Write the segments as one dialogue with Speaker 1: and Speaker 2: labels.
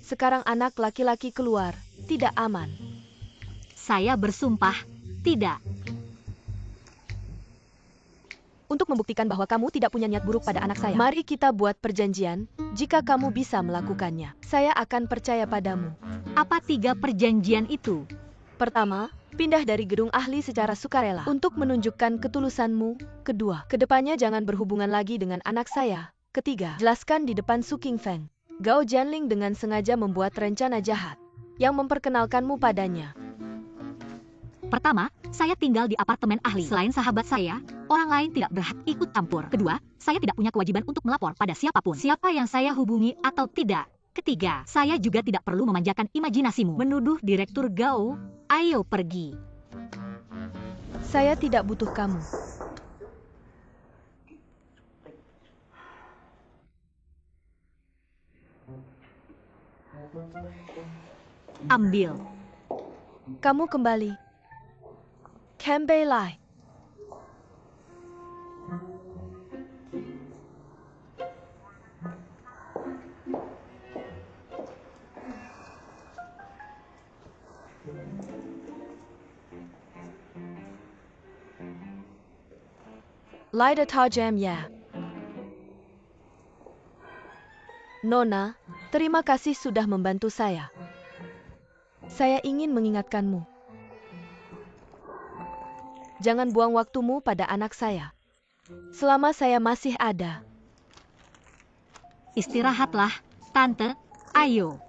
Speaker 1: Sekarang anak laki-laki keluar, tidak aman.
Speaker 2: Saya bersumpah, tidak.
Speaker 1: Untuk membuktikan bahwa kamu tidak punya niat buruk pada anak saya, mari kita buat perjanjian. Jika kamu bisa melakukannya, saya akan percaya padamu.
Speaker 2: Apa 3 perjanjian itu?
Speaker 1: Pertama, pindah dari gedung ahli secara sukarela untuk menunjukkan ketulusanmu. Kedua, kedepannya jangan berhubungan lagi dengan anak saya. Ketiga, jelaskan di depan Su Qingfeng. Gao Jianling dengan sengaja membuat rencana jahat yang memperkenalkanmu padanya.
Speaker 2: Pertama, saya tinggal di apartemen ahli. Selain sahabat saya, orang lain tidak berhak ikut campur. Kedua, saya tidak punya kewajiban untuk melapor pada siapapun, siapa yang saya hubungi atau tidak. Ketiga, saya juga tidak perlu memanjakan imajinasimu menuduh Direktur Gao. Ayo pergi.
Speaker 1: Saya tidak butuh kamu.
Speaker 2: Ambil.
Speaker 1: Kamu kembali. Kembali Lai. Lai de tajam ya. Nona, terima kasih sudah membantu saya. Saya ingin mengingatkanmu. Jangan buang waktumu pada anak saya. Selama saya masih ada.
Speaker 2: Istirahatlah, Tante. Ayo.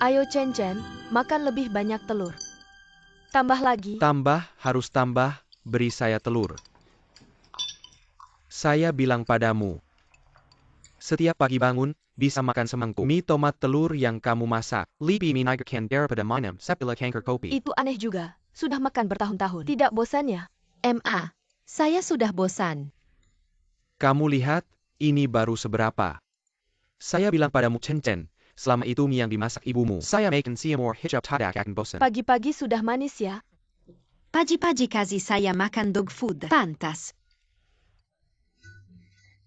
Speaker 1: Ayo Chen, makan lebih banyak telur. Tambah lagi.
Speaker 3: Tambah, harus tambah, beri saya telur. Saya bilang padamu. Setiap pagi bangun, bisa makan semangkuk mie tomat telur yang kamu masak. Lipi minaga kan daripada minum sepila kanker kopi.
Speaker 1: Itu aneh juga. Sudah makan bertahun-tahun. Tidak bosan ya?
Speaker 4: Ma, saya sudah bosan.
Speaker 3: Kamu lihat, ini baru seberapa. Saya bilang padamu Chen, selama itu mie yang dimasak ibumu. Saya makan siamur hijab tidak akan bosan.
Speaker 1: Pagi-pagi sudah manis ya.
Speaker 4: Pagi-pagi kasih saya makan dog food. Pantas.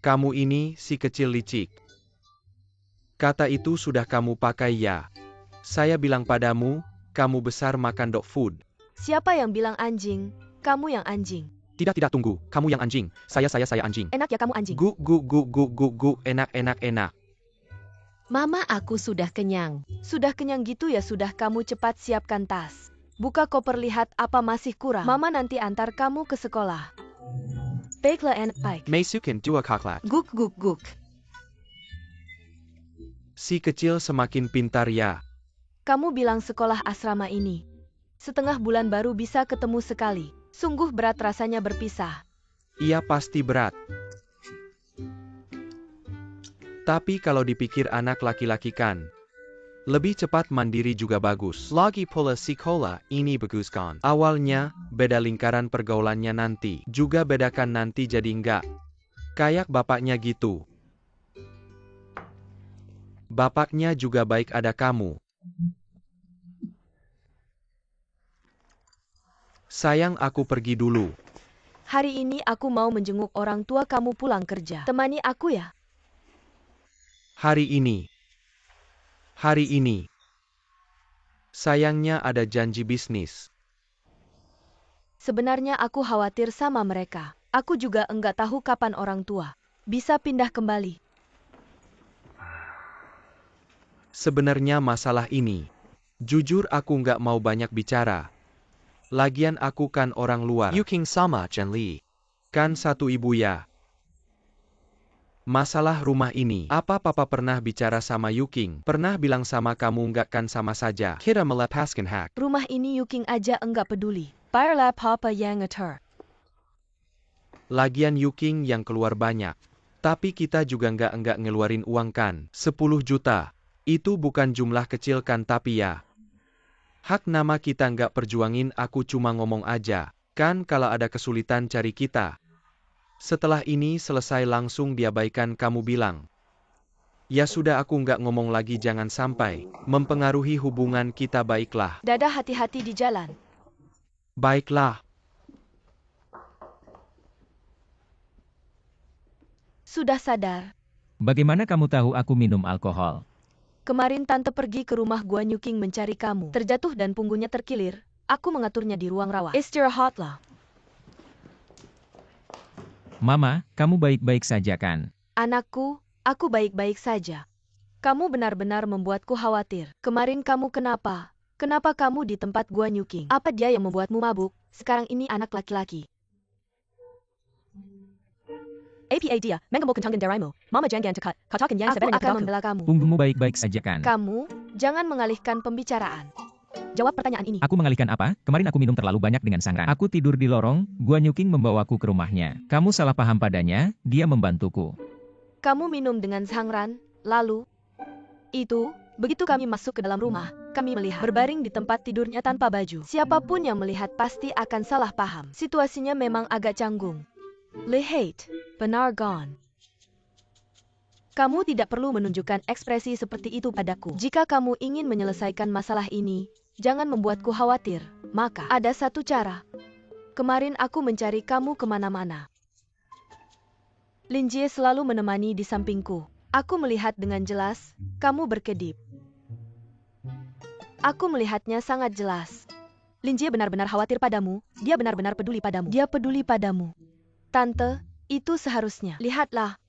Speaker 3: Kamu ini si kecil licik. Kata itu sudah kamu pakai ya. Saya bilang padamu, kamu besar makan dog food.
Speaker 1: Siapa yang bilang anjing? Kamu yang anjing.
Speaker 3: Tidak tunggu, kamu yang anjing. Saya anjing.
Speaker 1: Enak ya kamu anjing.
Speaker 3: Gu, enak.
Speaker 4: Mama, aku sudah kenyang.
Speaker 1: Sudah kenyang gitu ya, sudah kamu cepat siapkan tas. Buka koper, lihat apa masih kurang. Mama nanti antar kamu ke sekolah. Baiklah enak baik.
Speaker 3: Meisukin dua kaklat.
Speaker 4: Guk.
Speaker 3: Si kecil semakin pintar ya.
Speaker 1: Kamu bilang sekolah asrama ini. Setengah bulan baru bisa ketemu sekali. Sungguh berat rasanya berpisah.
Speaker 3: Iya pasti berat. Tapi kalau dipikir anak laki-laki kan, lebih cepat mandiri juga bagus. Lagi pula sekolah ini bagus kan. Awalnya, beda lingkaran pergaulannya nanti. Juga bedakan nanti jadi enggak. Kayak bapaknya gitu. Bapaknya juga baik ada kamu. Sayang aku pergi dulu.
Speaker 1: Hari ini aku mau menjenguk orang tua kamu pulang kerja. Temani aku ya.
Speaker 3: Hari ini. Sayangnya ada janji bisnis.
Speaker 1: Sebenarnya aku khawatir sama mereka. Aku juga enggak tahu kapan orang tua bisa pindah kembali.
Speaker 3: Sebenarnya masalah ini. Jujur aku nggak mau banyak bicara. Lagian aku kan orang luar. Yuking sama Chen Li. Kan satu ibu ya. Masalah rumah ini. Apa papa pernah bicara sama Yuking? Pernah bilang sama kamu nggak kan sama saja. Kita melepaskan hak.
Speaker 1: Rumah ini Yuking aja enggak peduli. Biarlah papa yang ngatur.
Speaker 3: Lagian Yuking yang keluar banyak. Tapi kita juga nggak ngeluarin uang kan. 10 juta. Itu bukan jumlah kecil kan tapi ya. Hak nama kita nggak perjuangin, aku cuma ngomong aja. Kan kalau ada kesulitan cari kita. Setelah ini selesai langsung diabaikan kamu bilang. Ya sudah aku nggak ngomong lagi, jangan sampai mempengaruhi hubungan kita, baiklah.
Speaker 1: Dadah, hati-hati di jalan.
Speaker 3: Baiklah.
Speaker 1: Sudah sadar.
Speaker 5: Bagaimana kamu tahu aku minum alkohol?
Speaker 1: Kemarin tante pergi ke rumah gua Yuking mencari kamu. Terjatuh dan punggungnya terkilir. Aku mengaturnya di ruang rawat. Istirahatlah.
Speaker 5: Mama, kamu baik-baik saja kan?
Speaker 1: Anakku, aku baik-baik saja. Kamu benar-benar membuatku khawatir. Kemarin kamu kenapa? Kenapa kamu di tempat gua Yuking? Apa dia yang membuatmu mabuk? Sekarang ini anak laki-laki. APA dia, mengambil kencangkan darahmu. Mama jangan tekat. Katakan yang sebenarnya akan membela kamu.
Speaker 5: Punggungmu baik-baik saja kan?
Speaker 1: Kamu, jangan mengalihkan pembicaraan. Jawab pertanyaan ini.
Speaker 5: Aku mengalihkan apa? Kemarin aku minum terlalu banyak dengan Sangran. Aku tidur di lorong, Guan Yuking membawaku ke rumahnya. Kamu salah paham padanya, dia membantuku.
Speaker 1: Kamu minum dengan Sangran, lalu? Itu, begitu kami masuk ke dalam rumah, kami melihat berbaring di tempat tidurnya tanpa baju. Siapapun yang melihat pasti akan salah paham. Situasinya memang agak canggung. Lihat, benar gone. Kamu tidak perlu menunjukkan ekspresi seperti itu padaku. Jika kamu ingin menyelesaikan masalah ini, jangan membuatku khawatir. Maka, ada satu cara. Kemarin aku mencari kamu kemana-mana. Lin Jie selalu menemani di sampingku. Aku melihat dengan jelas, kamu berkedip. Aku melihatnya sangat jelas. Lin Jie benar-benar khawatir padamu, dia benar-benar peduli padamu. Dia peduli padamu. Tante, itu seharusnya. Lihatlah.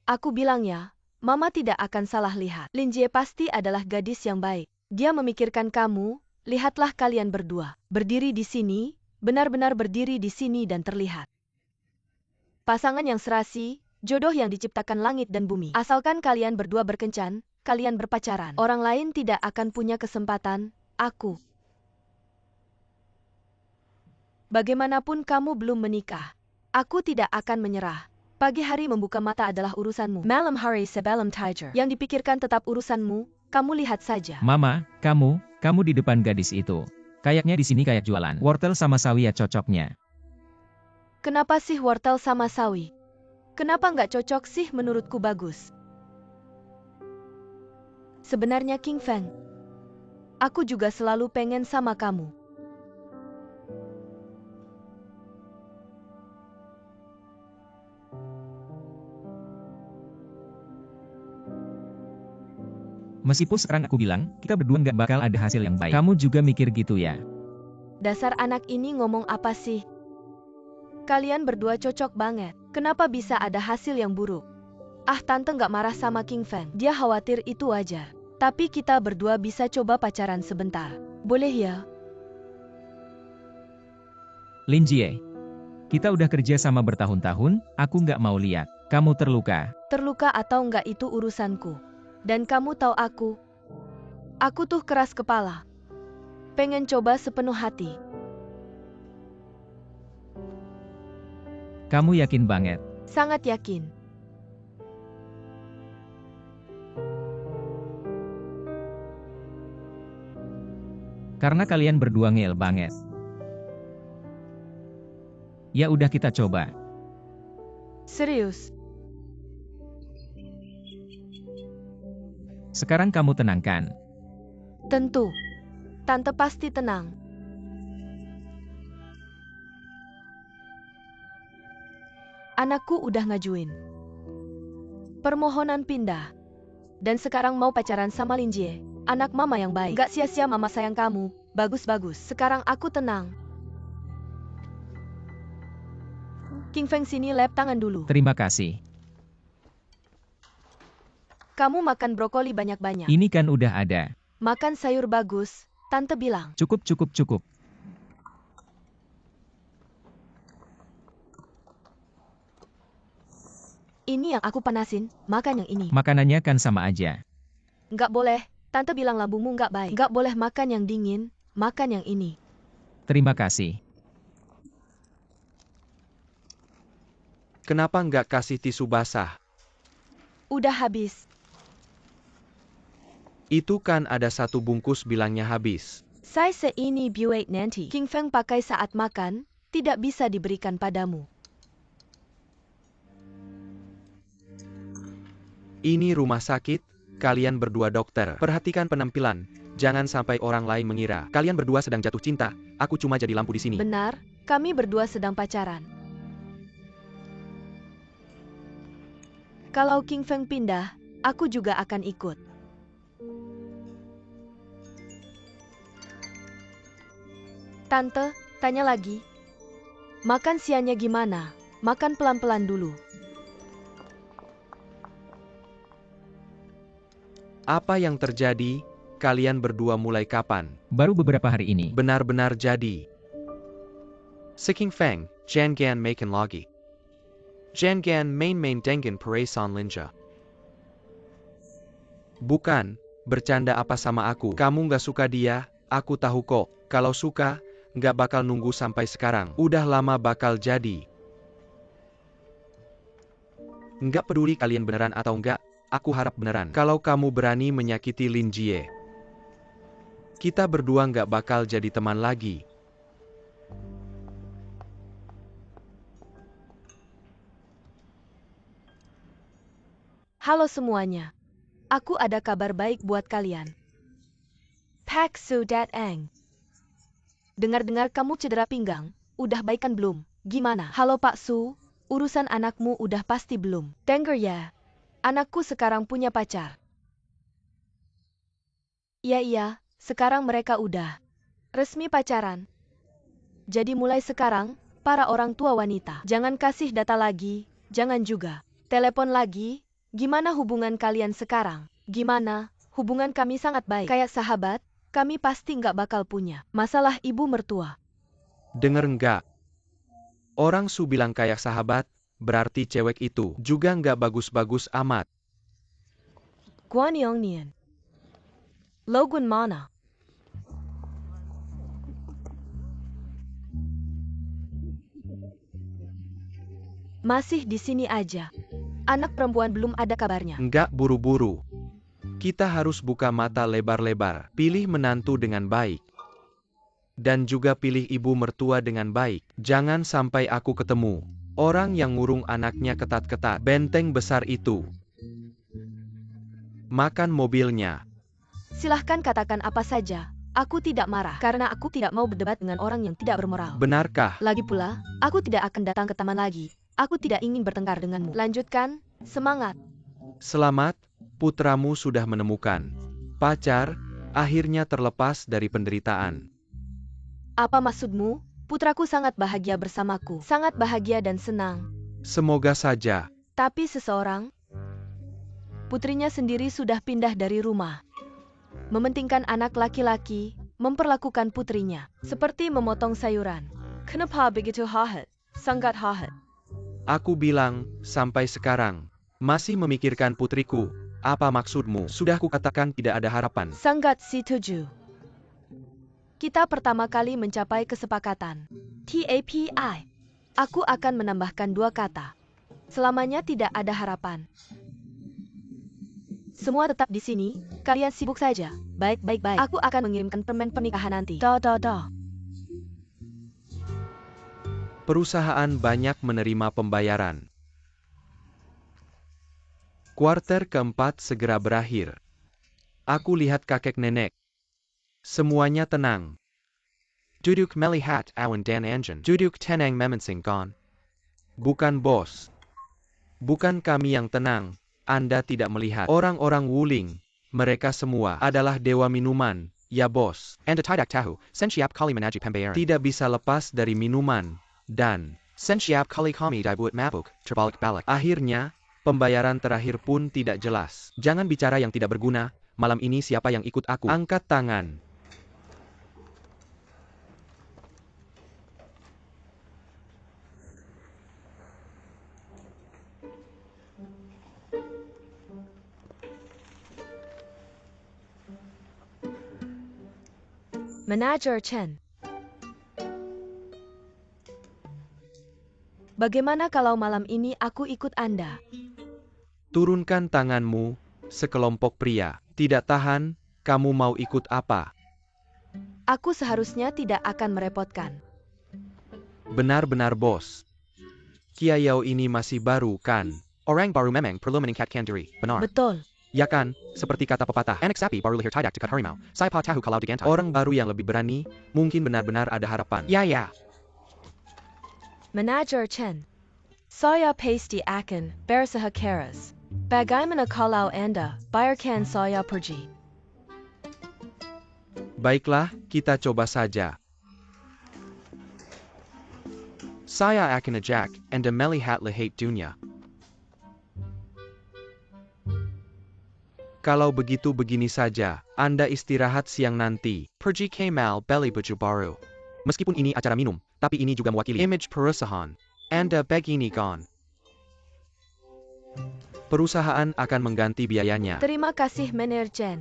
Speaker 1: Aku bilang ya, Mama tidak akan salah lihat. Lin Jie pasti adalah gadis yang baik. Dia memikirkan kamu, lihatlah kalian berdua. Berdiri di sini, benar-benar berdiri di sini dan terlihat. Pasangan yang serasi, jodoh yang diciptakan langit dan bumi. Asalkan kalian berdua berkencan, kalian berpacaran. Orang lain tidak akan punya kesempatan, aku. Bagaimanapun kamu belum menikah, aku tidak akan menyerah. Pagi hari membuka mata adalah urusanmu. Malam hari sebelum tidur. Yang dipikirkan tetap urusanmu, kamu lihat saja.
Speaker 5: Mama, kamu di depan gadis itu. Kayaknya di sini kayak jualan. Wortel sama sawi ya cocoknya.
Speaker 1: Kenapa sih wortel sama sawi? Kenapa nggak cocok sih menurutku bagus? Sebenarnya King Feng, aku juga selalu pengen sama kamu.
Speaker 5: Meskipun sekarang aku bilang, kita berdua nggak bakal ada hasil yang baik. Kamu juga mikir gitu ya?
Speaker 1: Dasar anak ini ngomong apa sih? Kalian berdua cocok banget. Kenapa bisa ada hasil yang buruk? Ah, tante nggak marah sama King Feng. Dia khawatir itu wajar. Tapi kita berdua bisa coba pacaran sebentar. Boleh ya?
Speaker 5: Lin Jie, kita udah kerja sama bertahun-tahun, aku nggak mau lihat kamu terluka.
Speaker 1: Terluka atau nggak itu urusanku. Dan kamu tahu aku tuh keras kepala. Pengen coba sepenuh hati.
Speaker 5: Kamu yakin banget?
Speaker 1: Sangat yakin.
Speaker 5: Karena kalian berdua ngel banget. Ya udah kita coba.
Speaker 1: Serius?
Speaker 5: Sekarang kamu tenangkan.
Speaker 1: Tentu. Tante pasti tenang. Anakku udah ngajuin permohonan pindah. Dan sekarang mau pacaran sama Lin Jie. Anak mama yang baik. Gak sia-sia mama sayang kamu. Bagus-bagus. Sekarang aku tenang. King Feng sini lap tangan dulu.
Speaker 5: Terima kasih.
Speaker 1: Kamu makan brokoli banyak-banyak.
Speaker 5: Ini kan udah ada.
Speaker 1: Makan sayur bagus, tante bilang.
Speaker 5: Cukup.
Speaker 1: Ini yang aku panasin, makan yang ini.
Speaker 5: Makanannya kan sama aja.
Speaker 1: Nggak boleh, tante bilang lambungmu nggak baik. Nggak boleh makan yang dingin, makan yang ini.
Speaker 5: Terima kasih.
Speaker 3: Kenapa nggak kasih tisu basah?
Speaker 1: Udah habis.
Speaker 3: Itu kan ada satu bungkus bilangnya habis.
Speaker 1: Size ini buat nanti. King Feng pakai saat makan, tidak bisa diberikan padamu.
Speaker 3: Ini rumah sakit, kalian berdua dokter. Perhatikan penampilan, jangan sampai orang lain mengira kalian berdua sedang jatuh cinta. Aku cuma jadi lampu di sini.
Speaker 1: Benar, kami berdua sedang pacaran. Kalau King Feng pindah, aku juga akan ikut. Tante, tanya lagi. Makan siangnya gimana? Makan pelan-pelan dulu.
Speaker 3: Apa yang terjadi? Kalian berdua mulai kapan?
Speaker 5: Baru beberapa hari ini.
Speaker 3: Benar-benar jadi. Si King Feng, Jangan makan lagi. Jangan main-main dengan Peresan Linja. Bukan, bercanda apa sama aku? Kamu nggak suka dia, aku tahu kok. Kalau suka, nggak bakal nunggu sampai sekarang. Udah lama bakal jadi. Nggak peduli kalian beneran atau nggak, aku harap beneran. Kalau kamu berani menyakiti Lin Jie, kita berdua nggak bakal jadi teman lagi.
Speaker 1: Halo semuanya. Aku ada kabar baik buat kalian. Pak Su Dat Eng. Dengar-dengar kamu cedera pinggang, udah baikan belum? Gimana? Halo Pak Su, urusan anakmu udah pasti belum? Denger ya, anakku sekarang punya pacar. Iya, sekarang mereka udah resmi pacaran. Jadi mulai sekarang, para orang tua wanita, jangan kasih data lagi, jangan juga telepon lagi. Gimana hubungan kalian sekarang? Gimana? Hubungan kami sangat baik. Kayak sahabat, kami pasti nggak bakal punya masalah ibu mertua.
Speaker 3: Denger nggak? Orang Su bilang kayak sahabat, berarti cewek itu juga nggak bagus-bagus amat.
Speaker 1: Guan Yongnian. Logun mana? Masih di sini aja. Anak perempuan belum ada kabarnya.
Speaker 3: Nggak buru-buru. Kita harus buka mata lebar-lebar. Pilih menantu dengan baik. Dan juga pilih ibu mertua dengan baik. Jangan sampai aku ketemu Orang yang ngurung anaknya ketat-ketat. Benteng besar itu. Makan mobilnya.
Speaker 1: Silahkan katakan apa saja. Aku tidak marah karena aku tidak mau berdebat dengan orang yang tidak bermoral.
Speaker 3: Benarkah?
Speaker 1: Lagi pula, aku tidak akan datang ke taman lagi. Aku tidak ingin bertengkar denganmu. Lanjutkan, semangat.
Speaker 3: Selamat, putramu sudah menemukan pacar, akhirnya terlepas dari penderitaan.
Speaker 1: Apa maksudmu? Putraku sangat bahagia bersamaku. Sangat bahagia dan senang.
Speaker 3: Semoga saja.
Speaker 1: Tapi seseorang, putrinya sendiri sudah pindah dari rumah. Mementingkan anak laki-laki, memperlakukan putrinya seperti memotong sayuran. Kenapa begitu jahat? Sangat jahat.
Speaker 3: Aku bilang, sampai sekarang, masih memikirkan putriku. Apa maksudmu? Sudah kukatakan tidak ada harapan.
Speaker 1: Sangat setuju. Kita pertama kali mencapai kesepakatan. TAPI. Aku akan menambahkan 2 kata. Selamanya tidak ada harapan. Semua tetap di sini, kalian sibuk saja. Baik. Aku akan mengirimkan permen pernikahan nanti.
Speaker 3: Perusahaan banyak menerima pembayaran. Kuarter keempat segera berakhir. Aku lihat kakek nenek. Semuanya tenang. Duduk melihat awan dan anjen. Duduk tenang memensingkan. Bukan bos. Bukan kami yang tenang. Anda tidak melihat. Orang-orang Wuling. Mereka semua adalah dewa minuman. Ya bos. Anda tidak tahu. Sen siap kali menaji pembayaran. Tidak bisa lepas dari minuman. Dan sen siap kali kami dibuat mabuk. Terbalik-balik. Akhirnya, pembayaran terakhir pun tidak jelas. Jangan bicara yang tidak berguna. Malam ini siapa yang ikut aku? Angkat tangan.
Speaker 1: Manager Chen. Bagaimana kalau malam ini aku ikut Anda?
Speaker 3: Turunkan tanganmu, sekelompok pria. Tidak tahan, kamu mau ikut apa?
Speaker 1: Aku seharusnya tidak akan merepotkan.
Speaker 3: Benar-benar bos. Kiayao ini masih baru kan? Orang baru memang perlu meningkatkan diri, benar?
Speaker 1: Betul.
Speaker 3: Ya kan, seperti kata pepatah, anak sapi baru lahir tidak dekat harimau. Saya tahu kalau diganti. Orang baru yang lebih berani, mungkin benar-benar ada harapan. Ya.
Speaker 1: Manager Chen. Saya pasti akan berusaha keras. Bagaimana kalau Anda bayarkan saya pergi?
Speaker 3: Baiklah, kita coba saja. Saya akan ajak Anda melihat lihat dunia. Kalau begitu begini saja, Anda istirahat siang nanti. Pergi ke mal beli baju baru. Meskipun ini acara minum, tapi ini juga mewakili image perusahaan. Anda begini kan? Perusahaan akan mengganti biayanya.
Speaker 1: Terima kasih Manager Chen.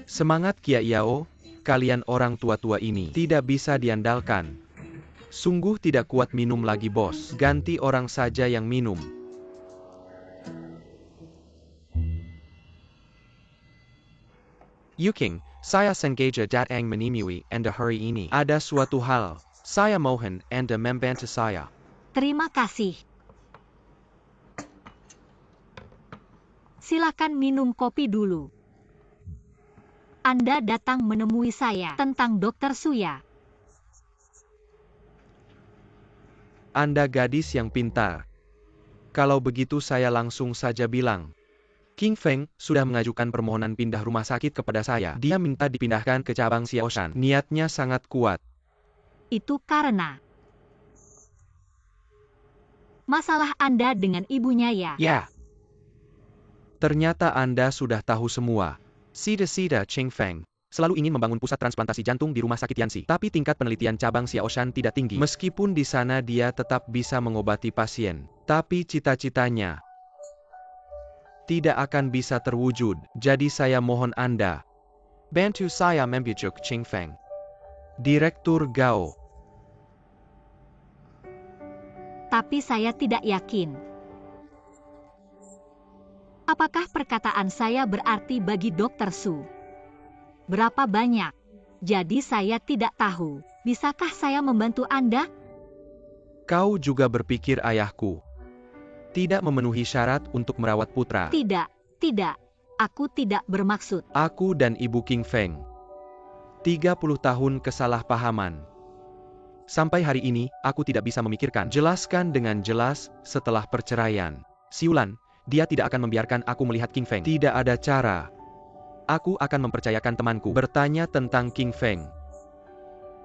Speaker 3: Semangat Kiayao, kalian orang tua-tua ini tidak bisa diandalkan. Sungguh tidak kuat minum lagi bos. Ganti orang saja yang minum. Yuking, saya sengaja datang menemui Anda hari ini. Ada suatu hal. Saya mohon Anda membantu saya.
Speaker 2: Terima kasih. Silakan minum kopi dulu. Anda datang menemui saya tentang Dr. Suya.
Speaker 3: Anda gadis yang pintar. Kalau begitu saya langsung saja bilang. King Feng sudah mengajukan permohonan pindah rumah sakit kepada saya. Dia minta dipindahkan ke cabang Xiaoshan. Niatnya sangat kuat.
Speaker 2: Itu karena masalah Anda dengan ibunya ya?
Speaker 3: Ya. Ternyata Anda sudah tahu semua. Sida Ching Feng selalu ingin membangun pusat transplantasi jantung di rumah sakit Yanxi. Tapi tingkat penelitian cabang Xiaoshan tidak tinggi. Meskipun di sana dia tetap bisa mengobati pasien. Tapi cita-citanya tidak akan bisa terwujud. Jadi saya mohon Anda bantu saya membujuk Ching Feng. Direktur Gao.
Speaker 2: Tapi saya tidak yakin. Apakah perkataan saya berarti bagi Dr. Su? Berapa banyak? Jadi saya tidak tahu. Bisakah saya membantu Anda?
Speaker 3: Kau juga berpikir ayahku tidak memenuhi syarat untuk merawat putra.
Speaker 2: Tidak, tidak. Aku tidak bermaksud.
Speaker 3: Aku dan Ibu King Feng. 30 tahun kesalahpahaman. Sampai hari ini, aku tidak bisa memikirkan. Jelaskan dengan jelas setelah perceraian. Siulan, dia tidak akan membiarkan aku melihat King Feng. Tidak ada cara. Aku akan mempercayakan temanku bertanya tentang King Feng.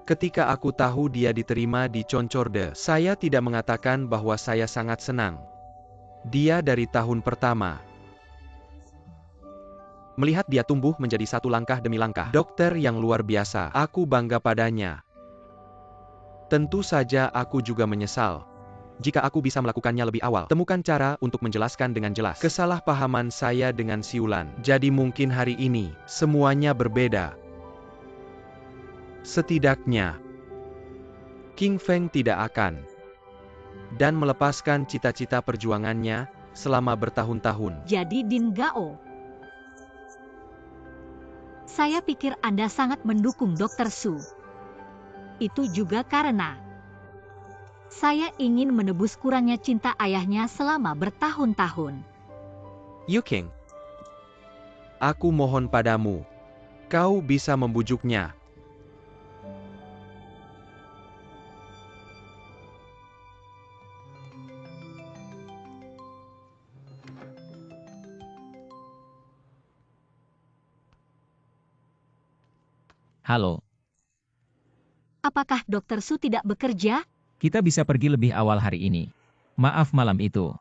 Speaker 3: Ketika aku tahu dia diterima di Conchorde, saya tidak mengatakan bahwa saya sangat senang. Dia dari tahun pertama. Melihat dia tumbuh menjadi satu langkah demi langkah. Dokter yang luar biasa. Aku bangga padanya. Tentu saja aku juga menyesal. Jika aku bisa melakukannya lebih awal, temukan cara untuk menjelaskan dengan jelas kesalahpahaman saya dengan Siulan. Jadi mungkin hari ini, semuanya berbeda. Setidaknya, King Feng tidak akan dan melepaskan cita-cita perjuangannya selama bertahun-tahun.
Speaker 2: Jadi Din Gao, saya pikir Anda sangat mendukung Dr. Su. Itu juga karena saya ingin menebus kurangnya cinta ayahnya selama bertahun-tahun.
Speaker 3: Yu King, aku mohon padamu, kau bisa membujuknya.
Speaker 5: Halo,
Speaker 2: Apakah Dr. Su tidak bekerja?
Speaker 5: kita bisa pergi lebih awal hari ini. Maaf malam itu.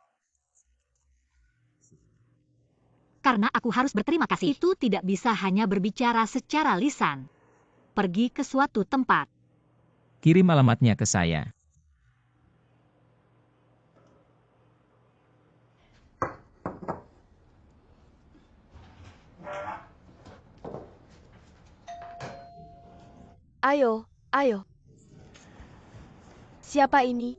Speaker 2: Karena aku harus berterima kasih. Itu tidak bisa hanya berbicara secara lisan. Pergi ke suatu tempat.
Speaker 5: Kirim alamatnya ke saya.
Speaker 1: Ayo, ayo. Siapa ini?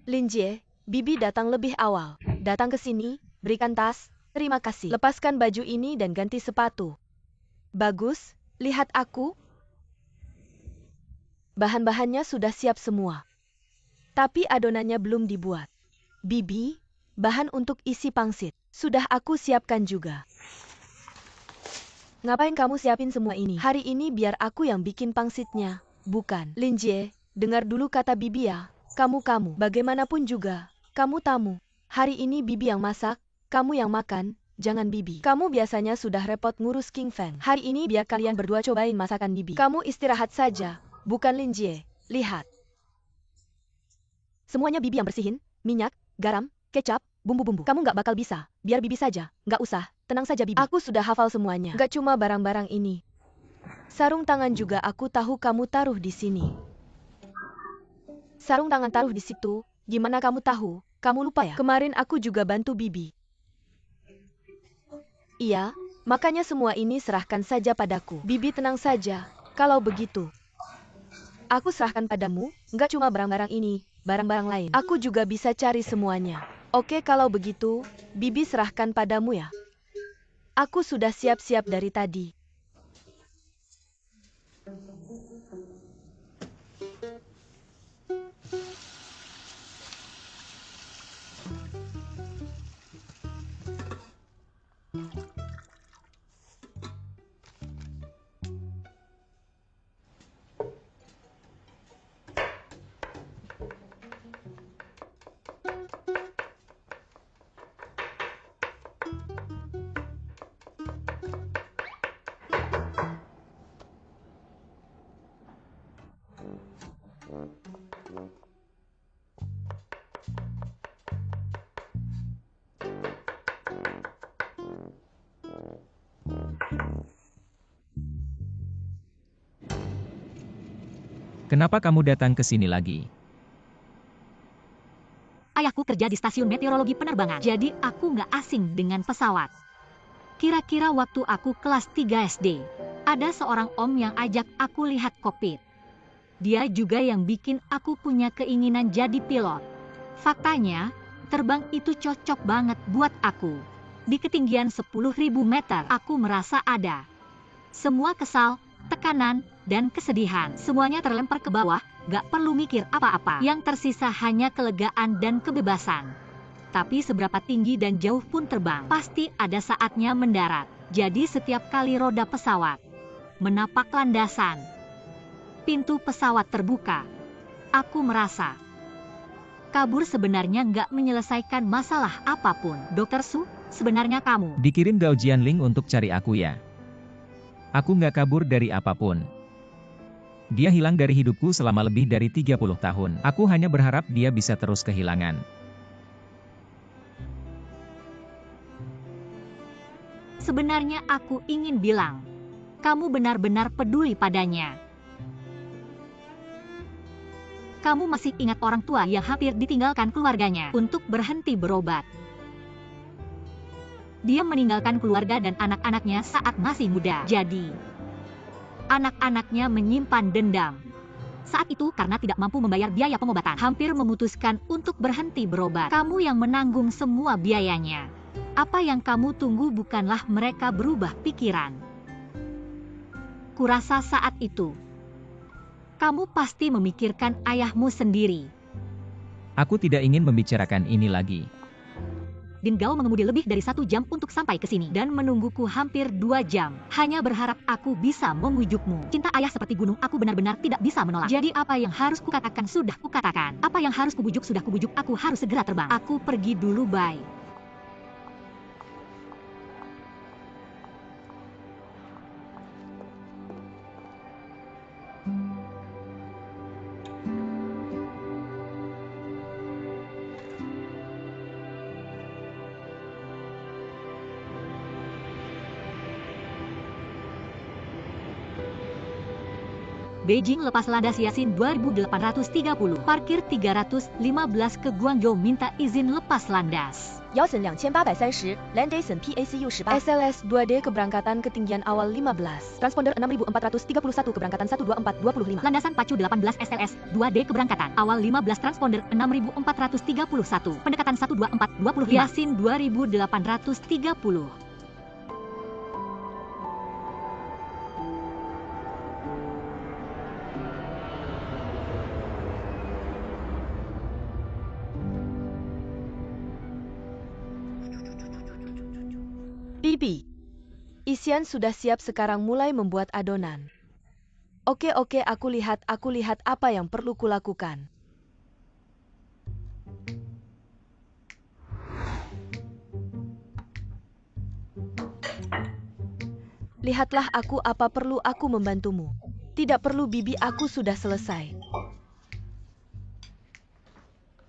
Speaker 1: Lin Jie, Bibi datang lebih awal. Datang ke sini, berikan tas, terima kasih. Lepaskan baju ini dan ganti sepatu. Bagus, lihat aku. Bahan-bahannya sudah siap semua. Tapi adonannya belum dibuat. Bibi, bahan untuk isi pangsit. Sudah aku siapkan juga. Ngapain kamu siapin semua ini? Hari ini biar aku yang bikin pangsitnya. Bukan. Lin Jie, dengar dulu kata Bibi ya. Kamu, bagaimanapun juga, kamu tamu. Hari ini Bibi yang masak, kamu yang makan, jangan Bibi. Kamu biasanya sudah repot ngurus King Feng. Hari ini biar kalian berdua cobain masakan Bibi. Kamu istirahat saja, bukan Lin Jie. Lihat. Semuanya Bibi yang bersihin, minyak, garam, kecap, bumbu-bumbu. Kamu nggak bakal bisa, biar Bibi saja. Nggak usah, tenang saja Bibi. Aku sudah hafal semuanya. Nggak cuma barang-barang ini. Sarung tangan juga aku tahu kamu taruh di sini. Sarung tangan taruh di situ, gimana kamu tahu? Kamu lupa ya? Kemarin aku juga bantu Bibi. Iya, makanya semua ini serahkan saja padaku. Bibi tenang saja, kalau begitu. Aku serahkan padamu, nggak cuma barang-barang ini, barang-barang lain. Aku juga bisa cari semuanya. Oke kalau begitu, Bibi serahkan padamu ya. Aku sudah siap-siap dari tadi.
Speaker 5: Kenapa kamu datang ke sini lagi?
Speaker 2: Ayahku kerja di stasiun meteorologi penerbangan, jadi aku nggak asing dengan pesawat. Kira-kira waktu aku kelas 3 SD, ada seorang om yang ajak aku lihat kokpit. Dia juga yang bikin aku punya keinginan jadi pilot. Faktanya, terbang itu cocok banget buat aku. Di ketinggian 10.000 meter, aku merasa ada. Semua kesal, tekanan, dan kesedihan, semuanya terlempar ke bawah, Gak perlu mikir apa-apa. Yang tersisa hanya kelegaan dan kebebasan. Tapi seberapa tinggi dan jauh pun terbang, pasti ada saatnya mendarat. Jadi setiap kali roda pesawat menapak landasan, pintu pesawat terbuka, aku merasa kabur sebenarnya nggak menyelesaikan masalah apapun. Dokter Su, sebenarnya kamu
Speaker 5: Dikirim Gao Jianling untuk cari aku ya. Aku nggak kabur dari apapun. Dia hilang dari hidupku selama lebih dari 30 tahun. Aku hanya berharap dia bisa terus kehilangan.
Speaker 2: Sebenarnya aku ingin bilang, kamu benar-benar peduli padanya. Kamu masih ingat orang tua yang hampir ditinggalkan keluarganya untuk berhenti berobat. Dia meninggalkan keluarga dan anak-anaknya saat masih muda. Jadi, anak-anaknya menyimpan dendam. Saat itu karena tidak mampu membayar biaya pengobatan, hampir memutuskan untuk berhenti berobat. Kamu yang menanggung semua biayanya. Apa yang kamu tunggu bukanlah mereka berubah pikiran. Kurasa saat itu, kamu pasti memikirkan ayahmu sendiri.
Speaker 5: Aku tidak ingin membicarakan ini lagi.
Speaker 2: Din Gao mengemudi lebih dari 1 jam untuk sampai ke sini dan menungguku hampir 2 jam. Hanya berharap aku bisa membujukmu. Cinta ayah seperti gunung, aku benar-benar tidak bisa menolak. Jadi apa yang harus kukatakan sudah kukatakan. Apa yang harus kubujuk sudah kubujuk. Aku harus segera terbang. Aku pergi dulu, bye. Beijing lepas landas Yasin 2830, parkir 315 ke Guangzhou minta izin lepas landas.
Speaker 1: Yasin 2830, Landason PACU 18. SLS 2D keberangkatan ketinggian awal 15. Transponder 6431 keberangkatan 12425.
Speaker 2: Landasan pacu 18 SLS 2D keberangkatan awal 15, transponder 6431, pendekatan 12425. Yasin 2830.
Speaker 1: Bibi, isian sudah siap, sekarang mulai membuat adonan. Oke, aku lihat apa yang perlu kulakukan. Lihatlah aku, apa perlu aku membantumu? Tidak perlu Bibi, aku sudah selesai.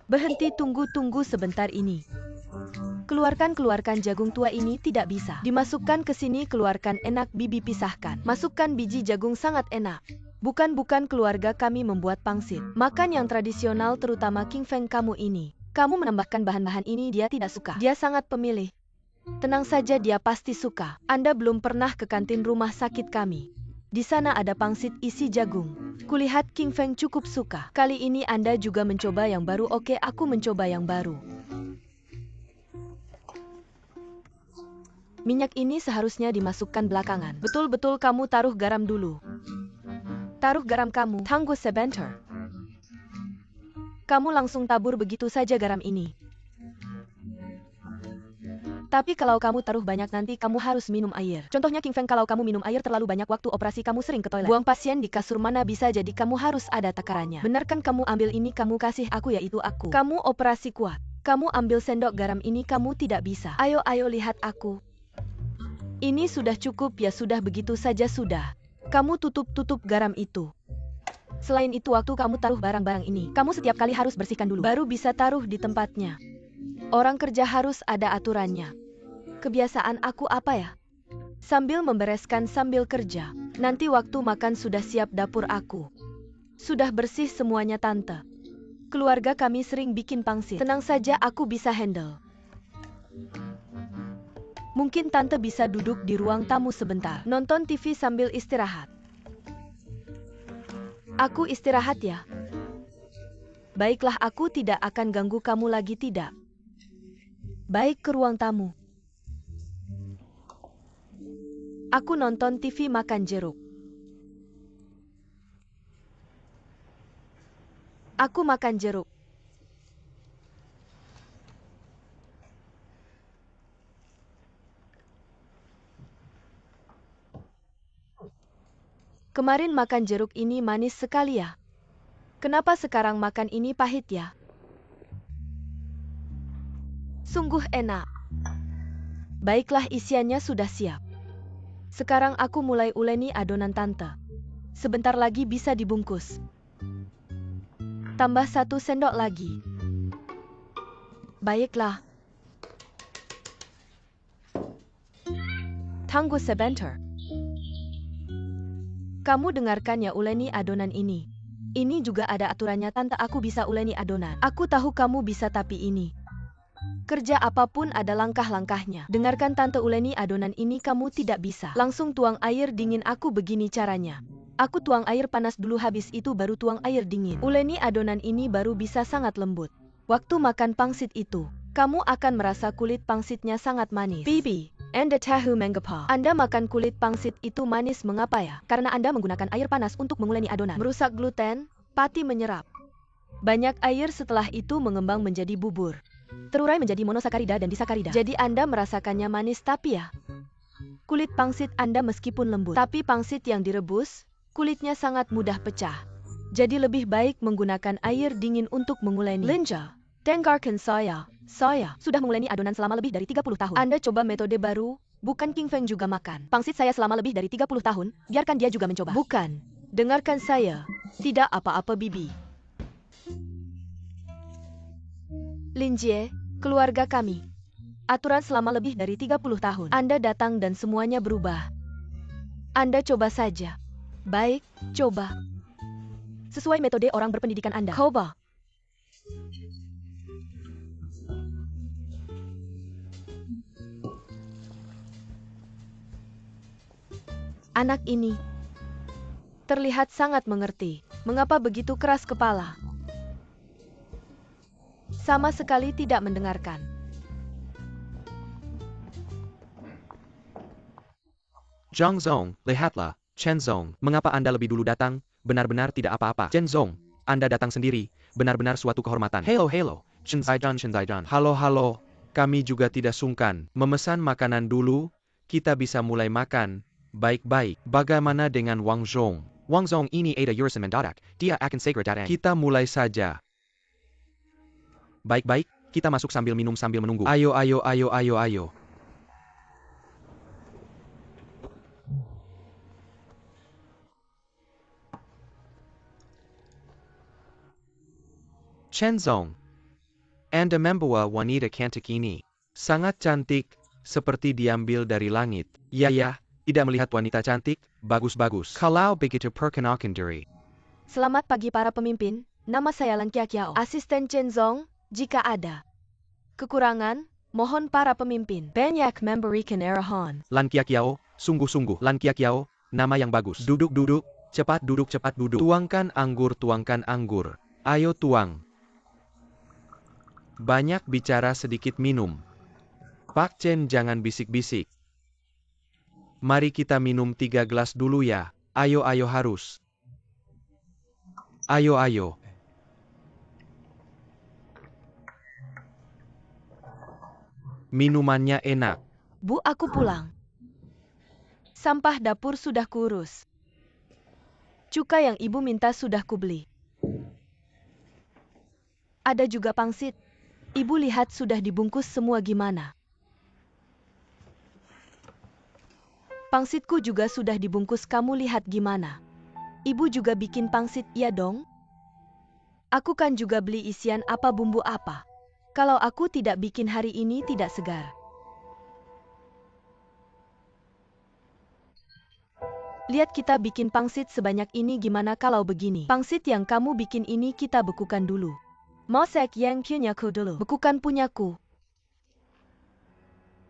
Speaker 1: Berhenti, tunggu sebentar ini. Keluarkan jagung tua ini, tidak bisa. Dimasukkan ke sini, keluarkan, enak Bibi, pisahkan. Masukkan biji jagung, sangat enak. Bukan keluarga kami membuat pangsit. Makan yang tradisional, terutama King Feng kamu ini. Kamu menambahkan bahan-bahan ini, dia tidak suka. Dia sangat pemilih. Tenang saja, dia pasti suka. Anda belum pernah ke kantin rumah sakit kami. Di sana ada pangsit isi jagung. Kulihat King Feng cukup suka. Kali ini Anda juga mencoba yang baru. Oke, aku mencoba yang baru. Minyak ini seharusnya dimasukkan belakangan. Betul, kamu taruh garam dulu. Taruh garam kamu. Tunggu sebentar. Kamu langsung tabur begitu saja garam ini. Tapi kalau kamu taruh banyak, nanti kamu harus minum air. Contohnya King Feng, kalau kamu minum air terlalu banyak waktu operasi, kamu sering ke toilet. Buang pasien di kasur mana bisa, jadi kamu harus ada takarannya. Benar kan? Kamu ambil ini, kamu kasih aku, yaitu aku. Kamu operasi kuat. Kamu ambil sendok garam ini, kamu tidak bisa. Ayo lihat aku. Ini sudah cukup ya, sudah begitu saja sudah. Kamu tutup garam itu. Selain itu, waktu kamu taruh barang-barang ini, kamu setiap kali harus bersihkan dulu, baru bisa taruh di tempatnya. Orang kerja harus ada aturannya. Kebiasaan aku apa ya? Sambil membereskan sambil kerja. Nanti waktu makan sudah siap dapur aku. Sudah bersih semuanya tante. Keluarga kami sering bikin pangsit. Tenang saja, aku bisa handle. Mungkin tante bisa duduk di ruang tamu sebentar, nonton TV sambil istirahat. Aku istirahat ya. Baiklah, aku tidak akan ganggu kamu lagi, tidak. Baik, ke ruang tamu. Aku nonton TV makan jeruk. Aku makan jeruk. Kemarin makan jeruk ini manis sekali ya. Kenapa sekarang makan ini pahit ya? Sungguh enak. Baiklah, isiannya sudah siap. Sekarang aku mulai uleni adonan tante. Sebentar lagi bisa dibungkus. Tambah 1 sendok lagi. Baiklah. Tunggu sebentar. Kamu dengarkan ya, uleni adonan ini. Ini juga ada aturannya tante, aku bisa uleni adonan. Aku tahu kamu bisa, tapi ini. Kerja apapun ada langkah-langkahnya. Dengarkan tante, uleni adonan ini kamu tidak bisa langsung tuang air dingin. Aku begini caranya. Aku tuang air panas dulu, habis itu baru tuang air dingin. Uleni adonan ini baru bisa sangat lembut. Waktu makan pangsit itu, kamu akan merasa kulit pangsitnya sangat manis. Bibi, Anda tahu mengapa Anda makan kulit pangsit itu manis? Mengapa ya? Karena Anda menggunakan air panas untuk menguleni adonan. Merusak gluten, pati menyerap banyak air, setelah itu mengembang menjadi bubur. Terurai menjadi monosakarida dan disakarida. Jadi Anda merasakannya manis, tapi ya, kulit pangsit Anda meskipun lembut, tapi pangsit yang direbus, kulitnya sangat mudah pecah. Jadi lebih baik menggunakan air dingin untuk menguleni. Linja, dengarkan saya. Saya sudah menguleni adonan selama lebih dari 30 tahun. Anda coba metode baru, bukan King Feng juga makan pangsit saya selama lebih dari 30 tahun, biarkan dia juga mencoba. Bukan, dengarkan saya. Tidak apa-apa, Bibi. Linjie, keluarga kami. Aturan selama lebih dari 30 tahun. Anda datang dan semuanya berubah. Anda coba saja. Baik, coba. Sesuai metode orang berpendidikan Anda. Coba. Anak ini terlihat sangat mengerti. Mengapa begitu keras kepala? Sama sekali tidak mendengarkan.
Speaker 3: Zhang Zong, lihatlah, Chen Zong, mengapa Anda lebih dulu datang? Benar-benar tidak apa-apa. Chen Zong, Anda datang sendiri, benar-benar suatu kehormatan. Hello, Chen Zaidan. Halo, kami juga tidak sungkan memesan makanan dulu, kita bisa mulai makan. Baik-baik, bagaimana dengan Wang Zhong? Wang Zhong ini ada urusan mendadak, dia akan segera datang. Kita mulai saja. Baik-baik, kita masuk sambil minum sambil menunggu. Ayo. Chen Zong, Anda membawa wanita cantik ini. Sangat cantik, seperti diambil dari langit. Ya, tidak melihat wanita cantik, bagus-bagus. Kalau begitu perkenalkan diri.
Speaker 1: Selamat pagi para pemimpin, nama saya Lan Kiakiao, asisten Chen Zong. Jika ada kekurangan, mohon para pemimpin banyak memberikan arahan.
Speaker 3: Lan Kiakiao, sungguh-sungguh. Lan Kiakiao, nama yang bagus. Duduk. Cepat duduk. Tuangkan anggur. Ayo tuang. Banyak bicara sedikit minum. Pak Chen jangan bisik-bisik. Mari kita minum 3 gelas dulu ya. Ayo harus. Ayo. Minumannya enak.
Speaker 1: Bu, aku pulang. Sampah dapur sudah kurus. Cuka yang ibu minta sudah kubeli. Ada juga pangsit. Ibu lihat sudah dibungkus semua gimana? Pangsitku juga sudah dibungkus, kamu lihat gimana? Ibu juga bikin pangsit, iya dong? Aku kan juga beli isian apa bumbu apa. Kalau aku tidak bikin hari ini tidak segar. Lihat kita bikin pangsit sebanyak ini, gimana kalau begini? Pangsit yang kamu bikin ini kita bekukan dulu. Mosek yang punyaku dulu. Bekukan punyaku.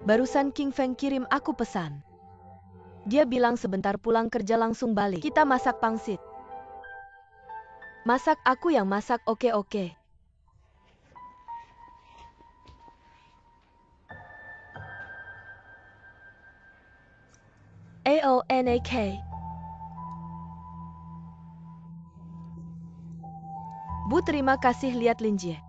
Speaker 1: Barusan King Feng kirim aku pesan. Dia bilang sebentar pulang kerja langsung balik. Kita masak pangsit. Masak, aku yang masak, oke. Aonak. Bu, Bu terima kasih lihat Linjie.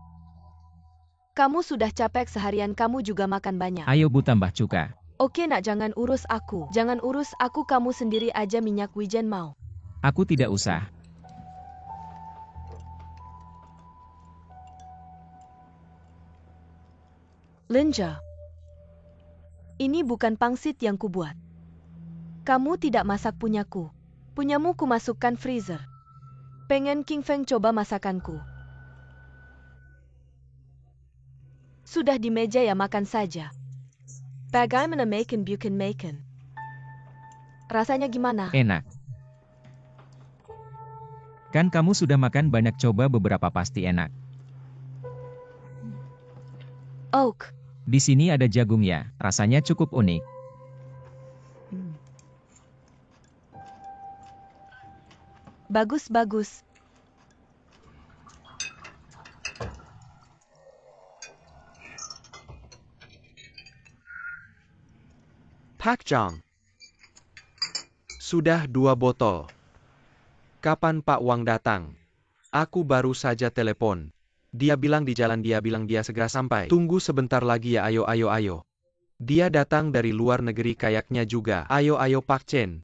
Speaker 1: Kamu sudah capek seharian, kamu juga makan banyak.
Speaker 5: Ayo Bu tambah cuka.
Speaker 1: Oke nak, jangan urus aku. Jangan urus aku, kamu sendiri aja minyak wijen mau.
Speaker 5: Aku tidak usah.
Speaker 1: Linja, ini bukan pangsit yang kubuat. Kamu tidak masak punyaku. Punyamu ku masukkan freezer. Pengen King Feng coba masakanku. Sudah di meja ya, makan saja. Bagaimana makan bukan makan? Rasanya gimana?
Speaker 5: Enak. Kan kamu sudah makan banyak, coba beberapa pasti enak.
Speaker 1: Oak.
Speaker 5: Di sini ada jagung ya, rasanya cukup unik.
Speaker 1: Bagus-bagus.
Speaker 3: Pak Jang. Sudah 2 botol. Kapan Pak Wang datang? Aku baru saja telepon. Dia bilang di jalan, dia bilang dia segera sampai. Tunggu sebentar lagi ya, ayo. Dia datang dari luar negeri kayaknya juga. Ayo Pak Chen.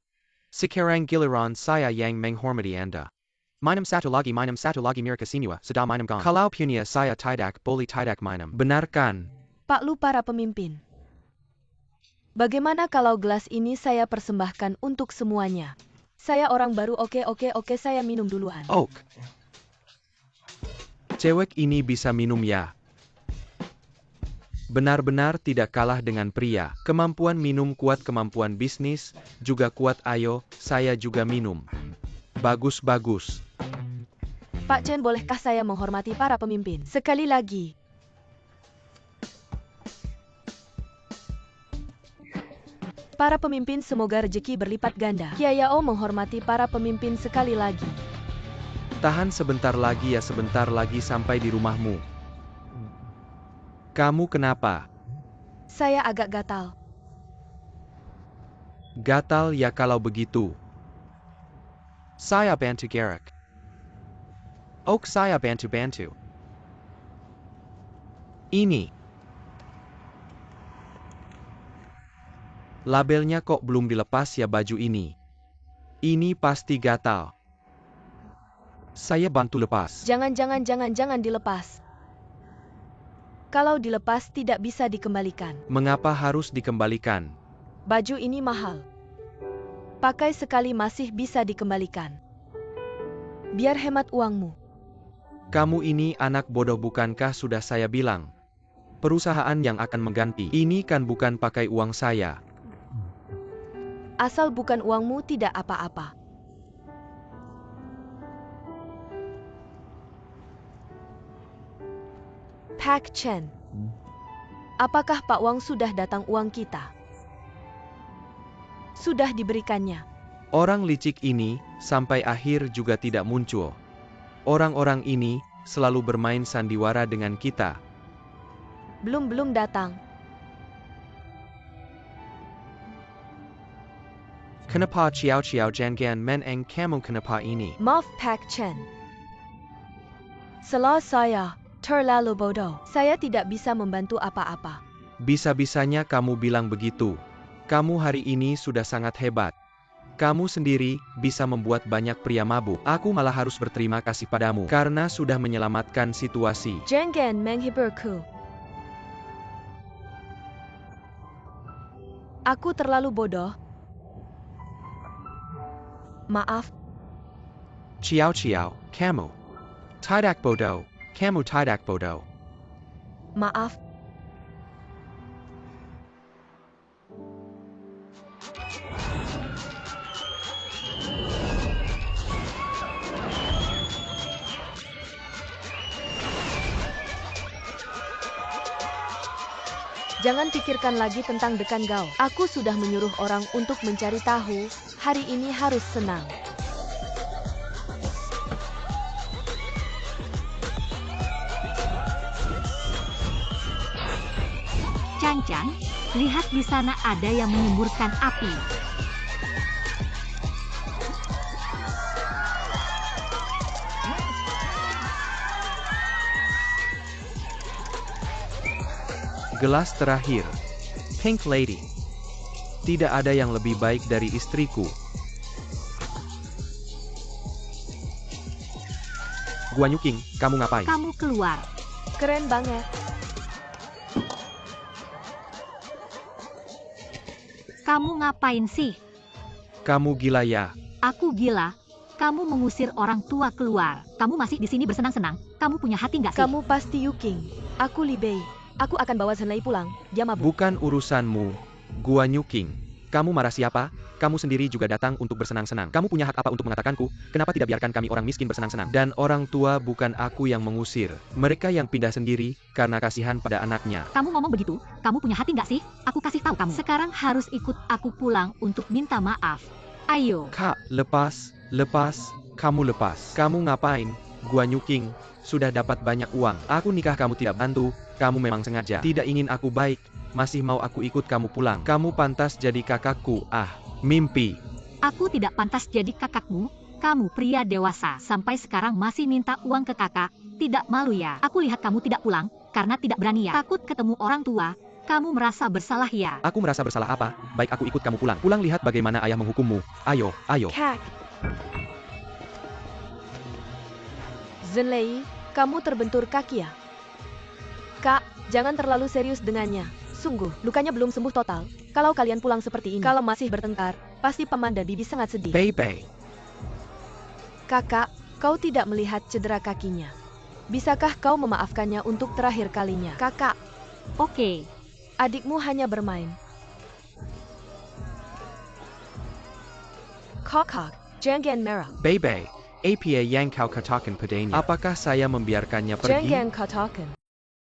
Speaker 3: Sekarang giliran saya yang menghormati Anda. Minum satu lagi Mirka Sinua, sedang minum gong. Kalau punya saya tidak boleh tidak minum. Benarkan.
Speaker 1: Pak Lu, para pemimpin. Bagaimana kalau gelas ini saya persembahkan untuk semuanya? Saya orang baru, oke, saya minum duluan.
Speaker 3: Oak. Cewek ini bisa minum ya. Benar-benar tidak kalah dengan pria. Kemampuan minum kuat, kemampuan bisnis juga kuat. Ayo, saya juga minum. Bagus.
Speaker 1: Pak Chen, bolehkah saya menghormati para pemimpin? Sekali lagi. Para pemimpin, semoga rezeki berlipat ganda. Kiayao menghormati para pemimpin sekali lagi.
Speaker 3: Tahan sebentar lagi ya, sebentar lagi sampai di rumahmu. Kamu kenapa?
Speaker 1: Saya agak gatal.
Speaker 3: Gatal ya, kalau begitu. Saya bantu gerak. Oak, saya bantu. Ini. Labelnya kok belum dilepas ya baju ini? Ini pasti gatal. Saya bantu lepas.
Speaker 1: Jangan dilepas. Kalau dilepas tidak bisa dikembalikan.
Speaker 3: Mengapa harus dikembalikan?
Speaker 1: Baju ini mahal. Pakai sekali masih bisa dikembalikan. Biar hemat uangmu.
Speaker 3: Kamu ini anak bodoh, bukankah sudah saya bilang? Perusahaan yang akan mengganti. Ini kan bukan pakai uang saya.
Speaker 1: Asal bukan uangmu tidak apa-apa. Pak Chen. Apakah Pak Wang sudah datang? Uang kita sudah diberikannya.
Speaker 3: Orang licik ini sampai akhir juga tidak muncul. Orang-orang ini selalu bermain sandiwara dengan kita.
Speaker 1: Belum datang.
Speaker 3: Kenapa Chiao jangan meneng kamu, kenapa ini?
Speaker 1: Maaf Pak Chen. Salah saya, terlalu bodoh. Saya tidak bisa membantu apa-apa.
Speaker 3: Bisa-bisanya kamu bilang begitu. Kamu hari ini sudah sangat hebat. Kamu sendiri bisa membuat banyak pria mabuk. Aku malah harus berterima kasih padamu karena sudah menyelamatkan situasi.
Speaker 1: Jangan menghiburku. Aku terlalu bodoh. Maaf.
Speaker 3: Chiao, kamu tidak bodoh. Kamu tidak bodoh.
Speaker 1: Maaf. Jangan pikirkan lagi tentang Dekan Gao. Aku sudah menyuruh orang untuk mencari tahu. Hari ini harus senang.
Speaker 2: Cang-cang, lihat di sana ada yang menyemburkan api.
Speaker 3: Gelas terakhir. Pink Lady. Tidak ada yang lebih baik dari istriku. Guan Yuqing, kamu ngapain?
Speaker 2: Kamu keluar.
Speaker 1: Keren banget.
Speaker 2: Kamu ngapain sih?
Speaker 3: Kamu gila ya?
Speaker 2: Aku gila. Kamu mengusir orang tua keluar. Kamu masih di sini bersenang-senang. Kamu punya hati nggak sih?
Speaker 1: Kamu pasti Yuqing. Aku Li Bei. Aku akan bawa Zhenlei pulang. Dia mabuk.
Speaker 3: Bukan urusanmu, Guan Yuqing. Kamu marah siapa? Kamu sendiri juga datang untuk bersenang-senang. Kamu punya hak apa untuk mengatakanku? Kenapa tidak biarkan kami orang miskin bersenang-senang? Dan orang tua bukan aku yang mengusir. Mereka yang pindah sendiri karena kasihan pada anaknya.
Speaker 2: Kamu ngomong begitu? Kamu punya hati nggak sih? Aku kasih tahu kamu. Sekarang harus ikut aku pulang untuk minta maaf. Ayo.
Speaker 3: Kak, lepas. Kamu lepas. Kamu ngapain? Guan Yuqing, sudah dapat banyak uang. Aku nikah kamu tidak bantu. Kamu memang sengaja. Tidak ingin aku baik. Masih mau aku ikut kamu pulang. Kamu pantas jadi kakakku. Mimpi.
Speaker 2: Aku tidak pantas jadi kakakmu. Kamu pria dewasa. Sampai sekarang masih minta uang ke kakak. Tidak malu ya? Aku lihat kamu tidak pulang karena tidak berani ya? Takut ketemu orang tua. Kamu merasa bersalah ya?
Speaker 3: Aku merasa bersalah apa? Baik, aku ikut kamu pulang. Pulang lihat bagaimana ayah menghukummu. Ayo.
Speaker 1: Kak. Zhenlei, kamu terbentur kaki ya? Kak, jangan terlalu serius dengannya. Sungguh, lukanya belum sembuh total. Kalau kalian pulang seperti ini, kalau masih bertengkar, pasti Paman dan Bibi sangat sedih.
Speaker 3: Bei.
Speaker 1: Kakak, kau tidak melihat cedera kakinya. Bisakah kau memaafkannya untuk terakhir kalinya? Kakak,
Speaker 2: Oke.
Speaker 1: adikmu hanya bermain. Kakak, jangan merah.
Speaker 3: Bei. Apa yang kau katakan padanya? Apakah saya membiarkannya pergi?
Speaker 1: Jangan katakan.